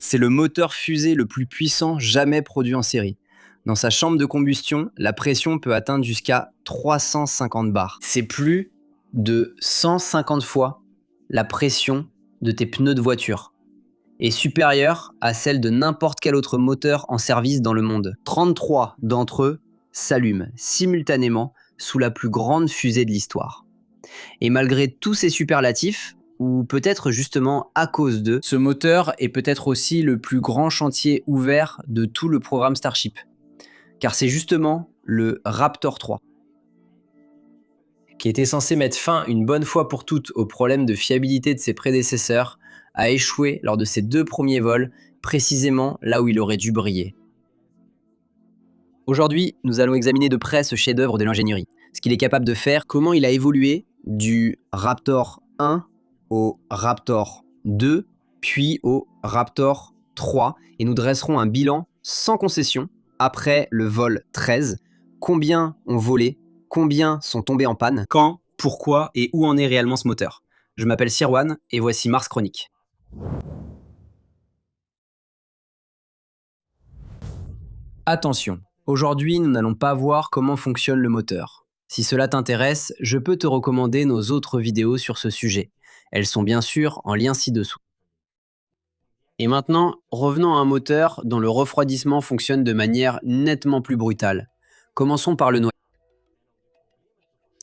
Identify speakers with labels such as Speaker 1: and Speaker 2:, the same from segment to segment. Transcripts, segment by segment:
Speaker 1: C'est le moteur fusée le plus puissant jamais produit en série. Dans sa chambre de combustion, la pression peut atteindre jusqu'à 350 bars. C'est plus de 150 fois la pression de tes pneus de voiture et supérieure à celle de n'importe quel autre moteur en service dans le monde. 33 d'entre eux s'allument simultanément sous la plus grande fusée de l'histoire. Et malgré tous ces superlatifs, ou peut-être justement à cause d'eux, ce moteur est peut-être aussi le plus grand chantier ouvert de tout le programme Starship. Car c'est justement le Raptor 3, qui était censé mettre fin une bonne fois pour toutes au problème de fiabilité de ses prédécesseurs, a échoué lors de ses 2 premiers vols, précisément là où il aurait dû briller. Aujourd'hui, nous allons examiner de près ce chef-d'œuvre de l'ingénierie, ce qu'il est capable de faire, comment il a évolué du Raptor 1 au Raptor 2, puis au Raptor 3, et nous dresserons un bilan sans concession après le vol 13. Combien ont volé, combien sont tombés en panne, quand, pourquoi et où en est réellement ce moteur. Je m'appelle Sirwan et voici Mars Chronique. Attention, aujourd'hui nous n'allons pas voir comment fonctionne le moteur. Si cela t'intéresse, je peux te recommander nos autres vidéos sur ce sujet. Elles sont bien sûr en lien ci-dessous. Et maintenant, revenons à un moteur dont le refroidissement fonctionne de manière nettement plus brutale. Commençons par le noyau.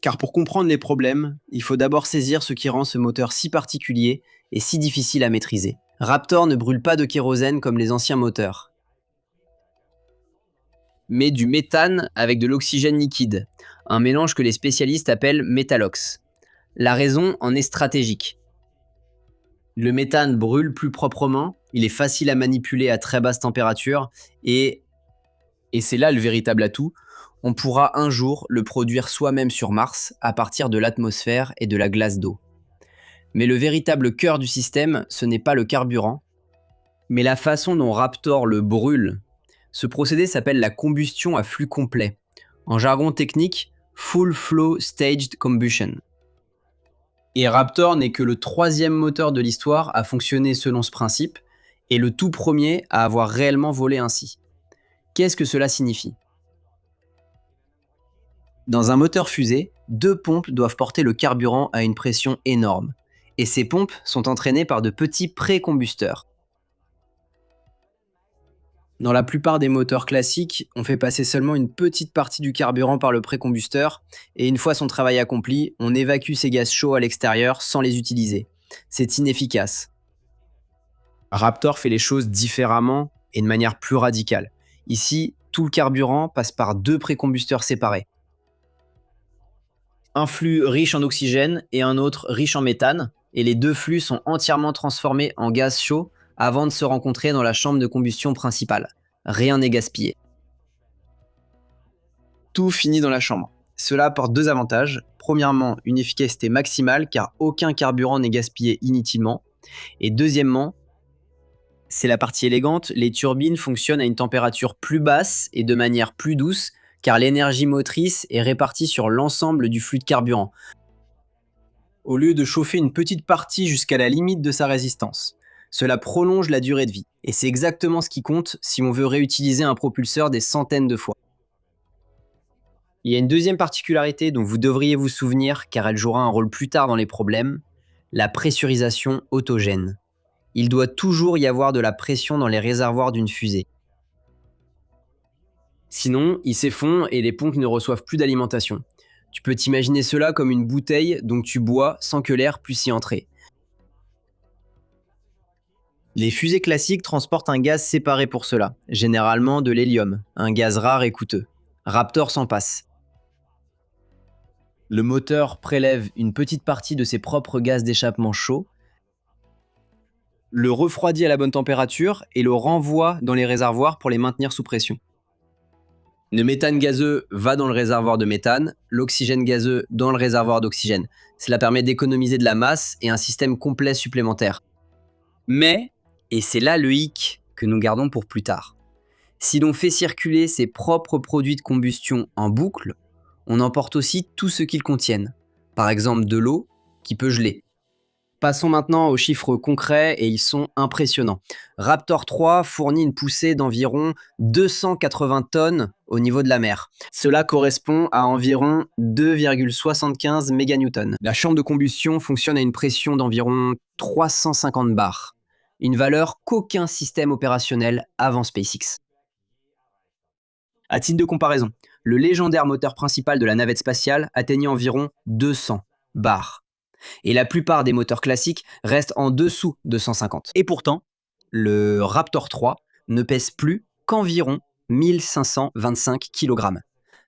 Speaker 1: Car pour comprendre les problèmes, il faut d'abord saisir ce qui rend ce moteur si particulier et si difficile à maîtriser. Raptor ne brûle pas de kérosène comme les anciens moteurs, mais du méthane avec de l'oxygène liquide, un mélange que les spécialistes appellent métallox. La raison en est stratégique. Le méthane brûle plus proprement, il est facile à manipuler à très basse température et c'est là le véritable atout, on pourra un jour le produire soi-même sur Mars à partir de l'atmosphère et de la glace d'eau. Mais le véritable cœur du système, ce n'est pas le carburant, mais la façon dont Raptor le brûle. Ce procédé s'appelle la combustion à flux complet. En jargon technique, Full Flow Staged Combustion. Et Raptor n'est que le 3e moteur de l'histoire à fonctionner selon ce principe, et le tout premier à avoir réellement volé ainsi. Qu'est-ce que cela signifie ? Dans un moteur fusée, 2 pompes doivent porter le carburant à une pression énorme, et ces pompes sont entraînées par de petits précombusteurs. Dans la plupart des moteurs classiques, on fait passer seulement une petite partie du carburant par le précombusteur, et une fois son travail accompli, on évacue ces gaz chauds à l'extérieur sans les utiliser. C'est inefficace. Raptor fait les choses différemment et de manière plus radicale. Ici, tout le carburant passe par 2 précombusteurs séparés. Un flux riche en oxygène et un autre riche en méthane, et les 2 flux sont entièrement transformés en gaz chaud avant de se rencontrer dans la chambre de combustion principale. Rien n'est gaspillé. Tout finit dans la chambre. Cela apporte 2 avantages. Premièrement, une efficacité maximale car aucun carburant n'est gaspillé inutilement. Et deuxièmement, c'est la partie élégante, les turbines fonctionnent à une température plus basse et de manière plus douce car l'énergie motrice est répartie sur l'ensemble du flux de carburant, au lieu de chauffer une petite partie jusqu'à la limite de sa résistance. Cela prolonge la durée de vie, et c'est exactement ce qui compte si on veut réutiliser un propulseur des centaines de fois. Il y a une deuxième particularité dont vous devriez vous souvenir car elle jouera un rôle plus tard dans les problèmes, la pressurisation autogène. Il doit toujours y avoir de la pression dans les réservoirs d'une fusée. Sinon, ils s'effondrent et les pompes ne reçoivent plus d'alimentation. Tu peux t'imaginer cela comme une bouteille dont tu bois sans que l'air puisse y entrer. Les fusées classiques transportent un gaz séparé pour cela, généralement de l'hélium, un gaz rare et coûteux. Raptor s'en passe. Le moteur prélève une petite partie de ses propres gaz d'échappement chaud, le refroidit à la bonne température et le renvoie dans les réservoirs pour les maintenir sous pression. Le méthane gazeux va dans le réservoir de méthane, l'oxygène gazeux dans le réservoir d'oxygène. Cela permet d'économiser de la masse et un système complet supplémentaire. Mais, et c'est là le hic que nous gardons pour plus tard, si l'on fait circuler ses propres produits de combustion en boucle, on emporte aussi tout ce qu'ils contiennent. Par exemple de l'eau qui peut geler. Passons maintenant aux chiffres concrets et ils sont impressionnants. Raptor 3 fournit une poussée d'environ 280 tonnes au niveau de la mer. Cela correspond à environ 2,75 méganewtons. La chambre de combustion fonctionne à une pression d'environ 350 bars, une valeur qu'aucun système opérationnel avant SpaceX. À titre de comparaison, le légendaire moteur principal de la navette spatiale atteignait environ 200 bars. Et la plupart des moteurs classiques restent en dessous de 150. Et pourtant, le Raptor 3 ne pèse plus qu'environ 1525 kg.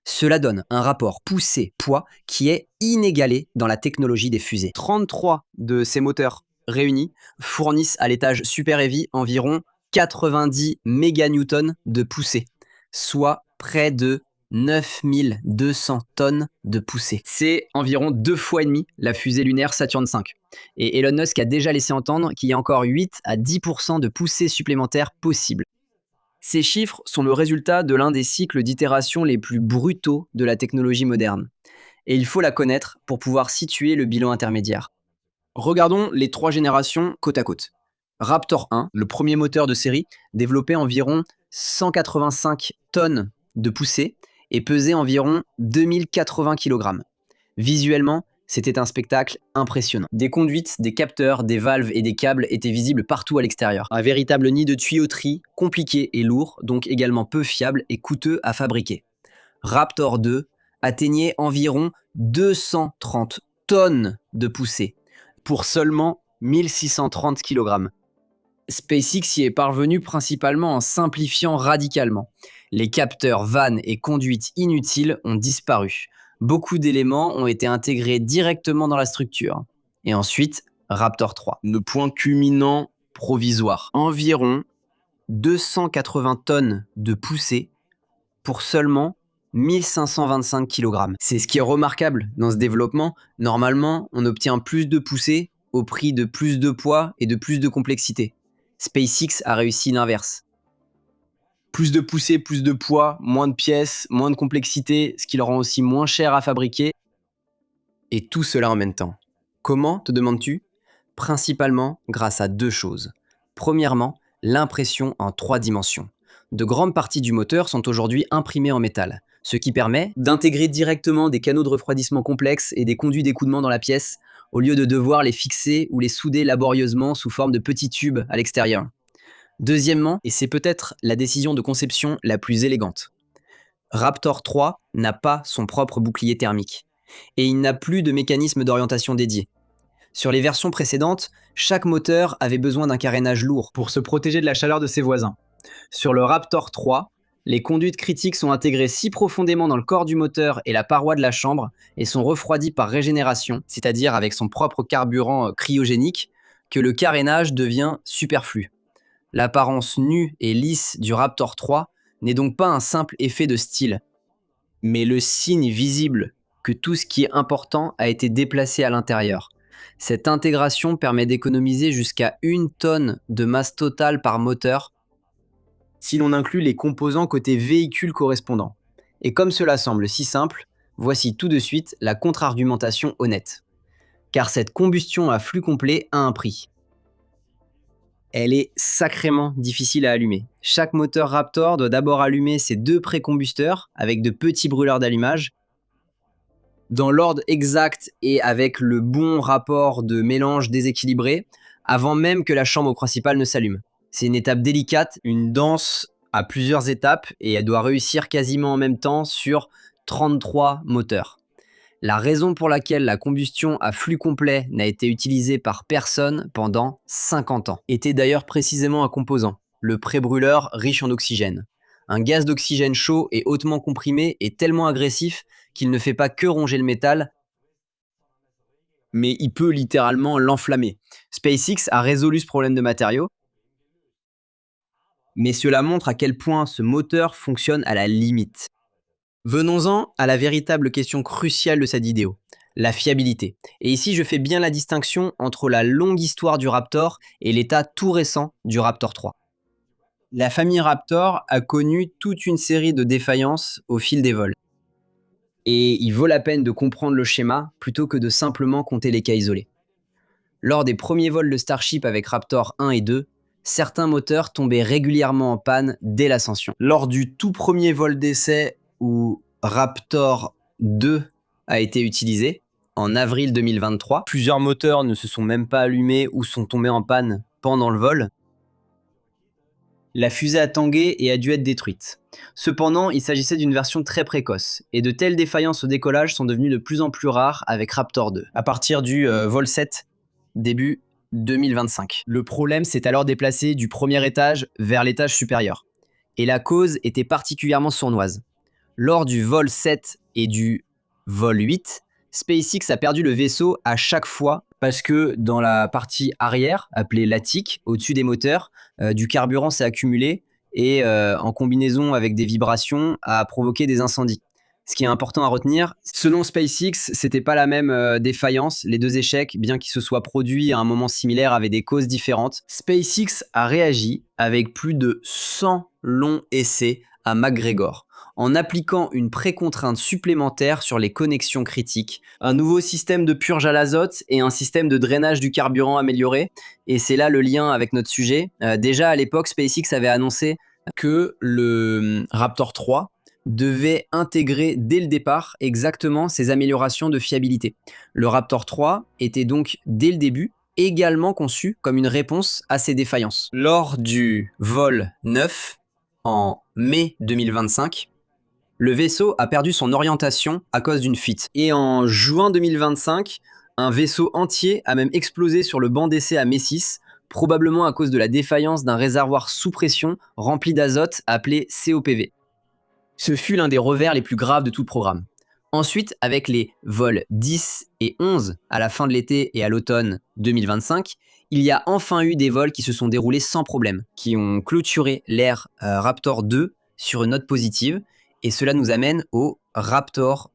Speaker 1: Cela donne un rapport poussée-poids qui est inégalé dans la technologie des fusées. 33 de ces moteurs réunis fournissent à l'étage Super Heavy environ 90 méganewtons de poussée, soit près de 9200 tonnes de poussée. C'est environ 2 fois et demi la fusée lunaire Saturn V. Et Elon Musk a déjà laissé entendre qu'il y a encore 8 à 10% de poussée supplémentaire possible. Ces chiffres sont le résultat de l'un des cycles d'itération les plus brutaux de la technologie moderne. Et il faut la connaître pour pouvoir situer le bilan intermédiaire. Regardons les 3 générations côte à côte. Raptor 1, le premier moteur de série, développait environ 185 tonnes de poussée et pesait environ 2080 kg. Visuellement, c'était un spectacle impressionnant. Des conduites, des capteurs, des valves et des câbles étaient visibles partout à l'extérieur. Un véritable nid de tuyauterie, compliqué et lourd, donc également peu fiable et coûteux à fabriquer. Raptor 2 atteignait environ 230 tonnes de poussée pour seulement 1630 kg. SpaceX y est parvenu principalement en simplifiant radicalement. Les capteurs, vannes et conduites inutiles ont disparu. Beaucoup d'éléments ont été intégrés directement dans la structure. Et ensuite, Raptor 3. Le point culminant provisoire. Environ 280 tonnes de poussée pour seulement 1525 kg. C'est ce qui est remarquable dans ce développement. Normalement, on obtient plus de poussée au prix de plus de poids et de plus de complexité. SpaceX a réussi l'inverse. Plus de poussée, plus de poids, moins de pièces, moins de complexité, ce qui le rend aussi moins cher à fabriquer. Et tout cela en même temps. Comment, te demandes-tu? Principalement grâce à 2 choses. Premièrement, l'impression en 3 dimensions. De grandes parties du moteur sont aujourd'hui imprimées en métal, ce qui permet d'intégrer directement des canaux de refroidissement complexes et des conduits d'écoulement dans la pièce, au lieu de devoir les fixer ou les souder laborieusement sous forme de petits tubes à l'extérieur. Deuxièmement, et c'est peut-être la décision de conception la plus élégante, Raptor 3 n'a pas son propre bouclier thermique, et il n'a plus de mécanisme d'orientation dédié. Sur les versions précédentes, chaque moteur avait besoin d'un carénage lourd pour se protéger de la chaleur de ses voisins. Sur le Raptor 3, les conduites critiques sont intégrées si profondément dans le corps du moteur et la paroi de la chambre et sont refroidies par régénération, c'est-à-dire avec son propre carburant cryogénique, que le carénage devient superflu. L'apparence nue et lisse du Raptor 3 n'est donc pas un simple effet de style, mais le signe visible que tout ce qui est important a été déplacé à l'intérieur. Cette intégration permet d'économiser jusqu'à 1 tonne de masse totale par moteur si l'on inclut les composants côté véhicule correspondant. Et comme cela semble si simple, voici tout de suite la contre-argumentation honnête. Car cette combustion à flux complet a un prix. Elle est sacrément difficile à allumer. Chaque moteur Raptor doit d'abord allumer ses 2 précombusteurs avec de petits brûleurs d'allumage, dans l'ordre exact et avec le bon rapport de mélange déséquilibré, avant même que la chambre principale ne s'allume. C'est une étape délicate, une danse à plusieurs étapes, et elle doit réussir quasiment en même temps sur 33 moteurs. La raison pour laquelle la combustion à flux complet n'a été utilisée par personne pendant 50 ans était d'ailleurs précisément un composant, le prébrûleur riche en oxygène. Un gaz d'oxygène chaud et hautement comprimé est tellement agressif qu'il ne fait pas que ronger le métal, mais il peut littéralement l'enflammer. SpaceX a résolu ce problème de matériaux, mais cela montre à quel point ce moteur fonctionne à la limite. Venons-en à la véritable question cruciale de cette vidéo, la fiabilité. Et ici, je fais bien la distinction entre la longue histoire du Raptor et l'état tout récent du Raptor 3. La famille Raptor a connu toute une série de défaillances au fil des vols. Et il vaut la peine de comprendre le schéma plutôt que de simplement compter les cas isolés. Lors des premiers vols de Starship avec Raptor 1 et 2, certains moteurs tombaient régulièrement en panne dès l'ascension. Lors du tout premier vol d'essai où Raptor 2 a été utilisé, en avril 2023, plusieurs moteurs ne se sont même pas allumés ou sont tombés en panne pendant le vol. La fusée a tangué et a dû être détruite. Cependant, il s'agissait d'une version très précoce, et de telles défaillances au décollage sont devenues de plus en plus rares avec Raptor 2, à partir du vol 7, début 2025. Le problème s'est alors déplacé du premier étage vers l'étage supérieur, et la cause était particulièrement sournoise. Lors du vol 7 et du vol 8, SpaceX a perdu le vaisseau à chaque fois parce que dans la partie arrière, appelée l'attique, au-dessus des moteurs, du carburant s'est accumulé et en combinaison avec des vibrations a provoqué des incendies. Ce qui est important à retenir, selon SpaceX, c'était pas la même défaillance. Les deux échecs, bien qu'ils se soient produits à un moment similaire, avaient des causes différentes. SpaceX a réagi avec plus de 100 longs essais à McGregor, en appliquant une précontrainte supplémentaire sur les connexions critiques, un nouveau système de purge à l'azote et un système de drainage du carburant amélioré. Et c'est là le lien avec notre sujet. Déjà à l'époque, SpaceX avait annoncé que le Raptor 3 devait intégrer dès le départ exactement ces améliorations de fiabilité. Le Raptor 3 était donc dès le début également conçu comme une réponse à ces défaillances. Lors du vol 9, en mai 2025, le vaisseau a perdu son orientation à cause d'une fuite. Et en juin 2025, un vaisseau entier a même explosé sur le banc d'essai à Messis, probablement à cause de la défaillance d'un réservoir sous pression rempli d'azote appelé COPV. Ce fut l'un des revers les plus graves de tout le programme. Ensuite, avec les vols 10 et 11 à la fin de l'été et à l'automne 2025, il y a enfin eu des vols qui se sont déroulés sans problème, qui ont clôturé l'ère Raptor 2 sur une note positive, et cela nous amène au Raptor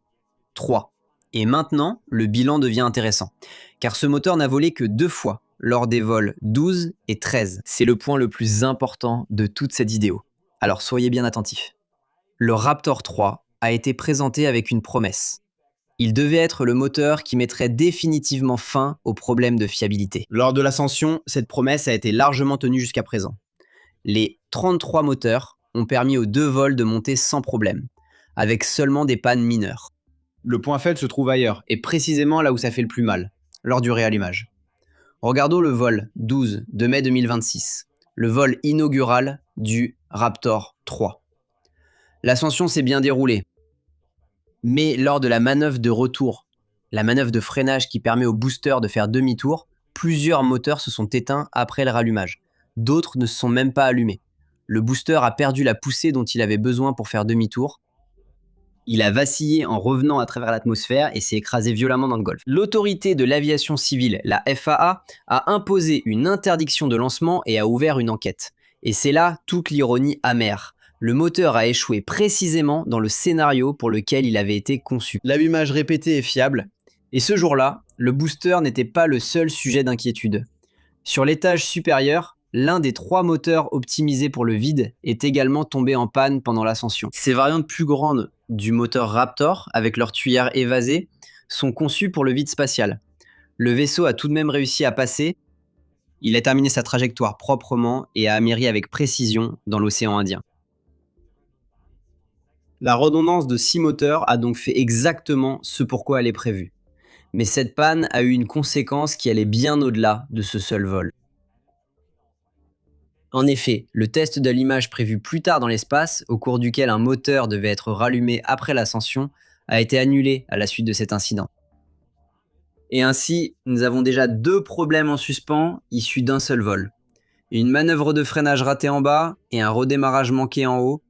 Speaker 1: 3. Et maintenant, le bilan devient intéressant, car ce moteur n'a volé que 2 fois, lors des vols 12 et 13. C'est le point le plus important de toute cette vidéo. Alors soyez bien attentifs. Le Raptor 3 a été présenté avec une promesse. Il devait être le moteur qui mettrait définitivement fin aux problèmes de fiabilité. Lors de l'ascension, cette promesse a été largement tenue jusqu'à présent. Les 33 moteurs ont permis aux 2 vols de monter sans problème, avec seulement des pannes mineures. Le point faible se trouve ailleurs, et précisément là où ça fait le plus mal, lors du réallumage. Regardons le vol 12 de mai 2026, le vol inaugural du Raptor 3. L'ascension s'est bien déroulée, mais lors de la manœuvre de retour, la manœuvre de freinage qui permet au booster de faire demi-tour, plusieurs moteurs se sont éteints après le rallumage. D'autres ne se sont même pas allumés. Le booster a perdu la poussée dont il avait besoin pour faire demi-tour. Il a vacillé en revenant à travers l'atmosphère et s'est écrasé violemment dans le Golfe. L'autorité de l'aviation civile, la FAA, a imposé une interdiction de lancement et a ouvert une enquête. Et c'est là toute l'ironie amère. Le moteur a échoué précisément dans le scénario pour lequel il avait été conçu. L'allumage répété est fiable, et ce jour-là, le booster n'était pas le seul sujet d'inquiétude. Sur l'étage supérieur, l'un des 3 moteurs optimisés pour le vide est également tombé en panne pendant l'ascension. Ces variantes plus grandes du moteur Raptor, avec leur tuyère évasée, sont conçues pour le vide spatial. Le vaisseau a tout de même réussi à passer. Il a terminé sa trajectoire proprement et a atterri avec précision dans l'océan Indien. La redondance de 6 moteurs a donc fait exactement ce pourquoi elle est prévue. Mais cette panne a eu une conséquence qui allait bien au-delà de ce seul vol. En effet, le test de l'image prévu plus tard dans l'espace, au cours duquel un moteur devait être rallumé après l'ascension, a été annulé à la suite de cet incident. Et ainsi, nous avons déjà 2 problèmes en suspens issus d'un seul vol. Une manœuvre de freinage ratée en bas et un redémarrage manqué en haut,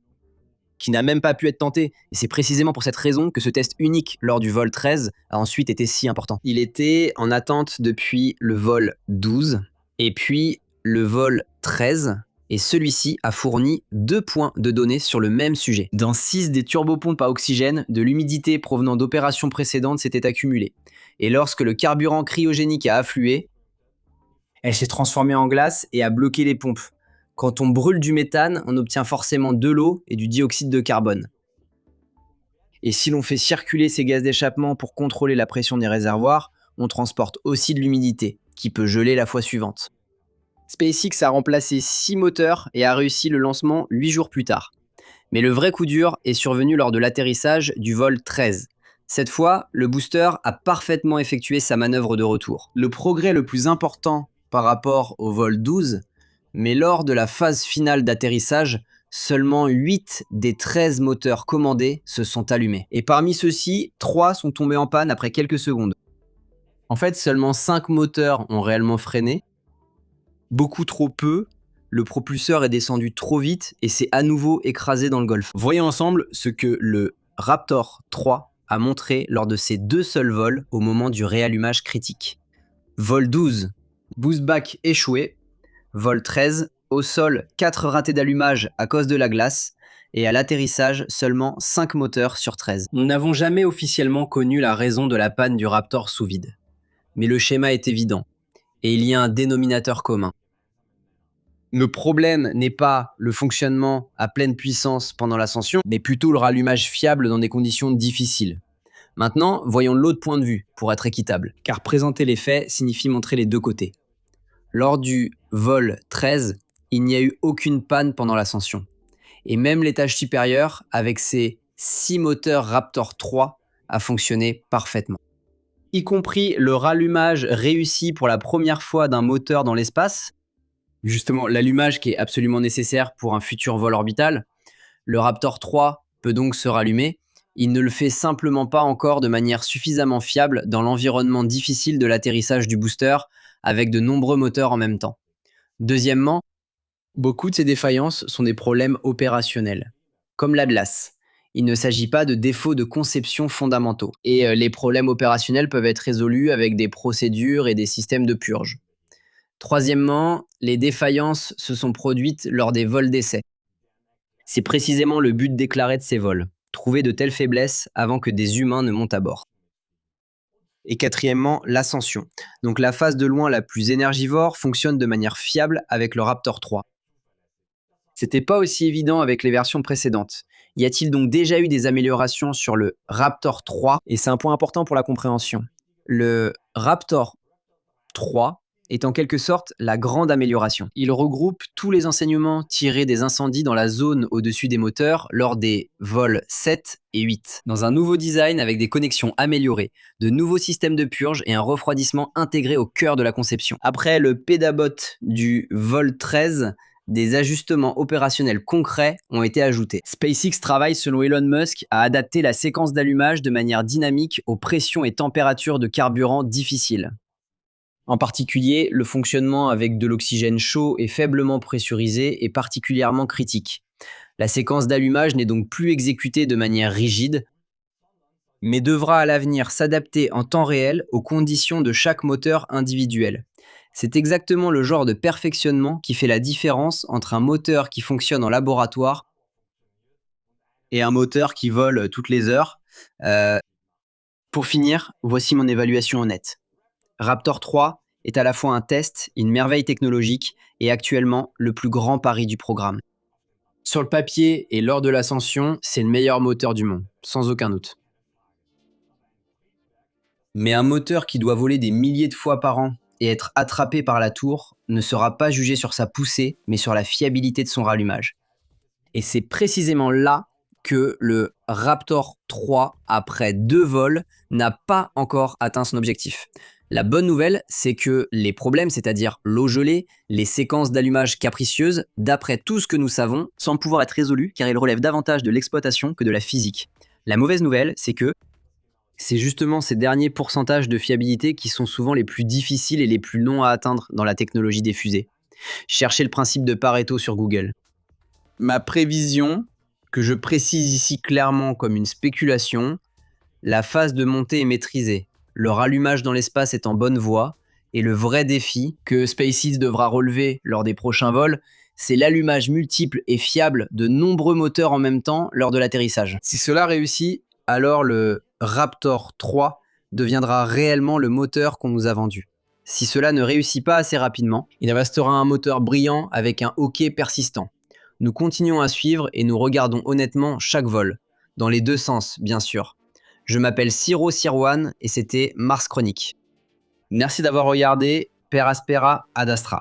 Speaker 1: qui n'a même pas pu être tenté. Et c'est précisément pour cette raison que ce test unique lors du vol 13 a ensuite été si important. Il était en attente depuis le vol 12 et puis le vol 13, et celui-ci a fourni 2 points de données sur le même sujet. Dans 6 des turbopompes à oxygène, de l'humidité provenant d'opérations précédentes s'était accumulée. Et lorsque le carburant cryogénique a afflué, elle s'est transformée en glace et a bloqué les pompes. Quand on brûle du méthane, on obtient forcément de l'eau et du dioxyde de carbone. Et si l'on fait circuler ces gaz d'échappement pour contrôler la pression des réservoirs, on transporte aussi de l'humidité, qui peut geler la fois suivante. SpaceX a remplacé 6 moteurs et a réussi le lancement 8 jours plus tard. Mais le vrai coup dur est survenu lors de l'atterrissage du vol 13. Cette fois, le booster a parfaitement effectué sa manœuvre de retour. Le progrès le plus important par rapport au vol 12, mais lors de la phase finale d'atterrissage, seulement 8 des 13 moteurs commandés se sont allumés. Et parmi ceux-ci, 3 sont tombés en panne après quelques secondes. En fait, seulement 5 moteurs ont réellement freiné. Beaucoup trop peu, le propulseur est descendu trop vite et s'est à nouveau écrasé dans le golfe. Voyons ensemble ce que le Raptor 3 a montré lors de ses 2 seuls vols au moment du réallumage critique. Vol 12, boost back échoué. Vol 13, au sol 4 ratés d'allumage à cause de la glace. Et à l'atterrissage, seulement 5 moteurs sur 13. Nous n'avons jamais officiellement connu la raison de la panne du Raptor sous vide. Mais le schéma est évident. Et il y a un dénominateur commun. Le problème n'est pas le fonctionnement à pleine puissance pendant l'ascension, mais plutôt le rallumage fiable dans des conditions difficiles. Maintenant, voyons l'autre point de vue pour être équitable, car présenter les faits signifie montrer les deux côtés. Lors du vol 13, il n'y a eu aucune panne pendant l'ascension. Et même l'étage supérieur, avec ses 6 moteurs Raptor 3, a fonctionné parfaitement. Y compris le rallumage réussi pour la première fois d'un moteur dans l'espace, justement l'allumage qui est absolument nécessaire pour un futur vol orbital, le Raptor 3 peut donc se rallumer. Il ne le fait simplement pas encore de manière suffisamment fiable dans l'environnement difficile de l'atterrissage du booster avec de nombreux moteurs en même temps. Deuxièmement, beaucoup de ces défaillances sont des problèmes opérationnels, comme la glace. Il ne s'agit pas de défauts de conception fondamentaux. Et les problèmes opérationnels peuvent être résolus avec des procédures et des systèmes de purge. Troisièmement, les défaillances se sont produites lors des vols d'essai. C'est précisément le but déclaré de ces vols, trouver de telles faiblesses avant que des humains ne montent à bord. Et quatrièmement, l'ascension. Donc la phase de loin la plus énergivore fonctionne de manière fiable avec le Raptor 3. C'était pas aussi évident avec les versions précédentes. Y a-t-il donc déjà eu des améliorations sur le Raptor 3? Et c'est un point important pour la compréhension. Le Raptor 3 est en quelque sorte la grande amélioration. Il regroupe tous les enseignements tirés des incendies dans la zone au-dessus des moteurs lors des vols 7 et 8, dans un nouveau design avec des connexions améliorées, de nouveaux systèmes de purge et un refroidissement intégré au cœur de la conception. Après le pédabot du vol 13, des ajustements opérationnels concrets ont été ajoutés. SpaceX travaille, selon Elon Musk, à adapter la séquence d'allumage de manière dynamique aux pressions et températures de carburant difficiles. En particulier, le fonctionnement avec de l'oxygène chaud et faiblement pressurisé est particulièrement critique. La séquence d'allumage n'est donc plus exécutée de manière rigide, mais devra à l'avenir s'adapter en temps réel aux conditions de chaque moteur individuel. C'est exactement le genre de perfectionnement qui fait la différence entre un moteur qui fonctionne en laboratoire et un moteur qui vole toutes les heures. Pour finir, voici mon évaluation honnête. Raptor 3 est à la fois un test, une merveille technologique et actuellement le plus grand pari du programme. Sur le papier et lors de l'ascension, c'est le meilleur moteur du monde, sans aucun doute. Mais un moteur qui doit voler des milliers de fois par an et être attrapé par la tour ne sera pas jugé sur sa poussée, mais sur la fiabilité de son rallumage. Et c'est précisément là que le Raptor 3, après 2 vols, n'a pas encore atteint son objectif. La bonne nouvelle, c'est que les problèmes, c'est-à-dire l'eau gelée, les séquences d'allumage capricieuses, d'après tout ce que nous savons, semblent pouvoir être résolus car ils relèvent davantage de l'exploitation que de la physique. La mauvaise nouvelle, c'est que c'est justement ces derniers pourcentages de fiabilité qui sont souvent les plus difficiles et les plus longs à atteindre dans la technologie des fusées. Cherchez le principe de Pareto sur Google. Ma prévision, que je précise ici clairement comme une spéculation, la phase de montée est maîtrisée. Le rallumage dans l'espace est en bonne voie et le vrai défi que SpaceX devra relever lors des prochains vols, c'est l'allumage multiple et fiable de nombreux moteurs en même temps lors de l'atterrissage. Si cela réussit, alors le Raptor 3 deviendra réellement le moteur qu'on nous a vendu. Si cela ne réussit pas assez rapidement, il restera un moteur brillant avec un hockey persistant. Nous continuons à suivre et nous regardons honnêtement chaque vol, dans les deux sens bien sûr. Je m'appelle Siro Sirwan et c'était Mars Chronique. Merci d'avoir regardé, per aspera ad astra.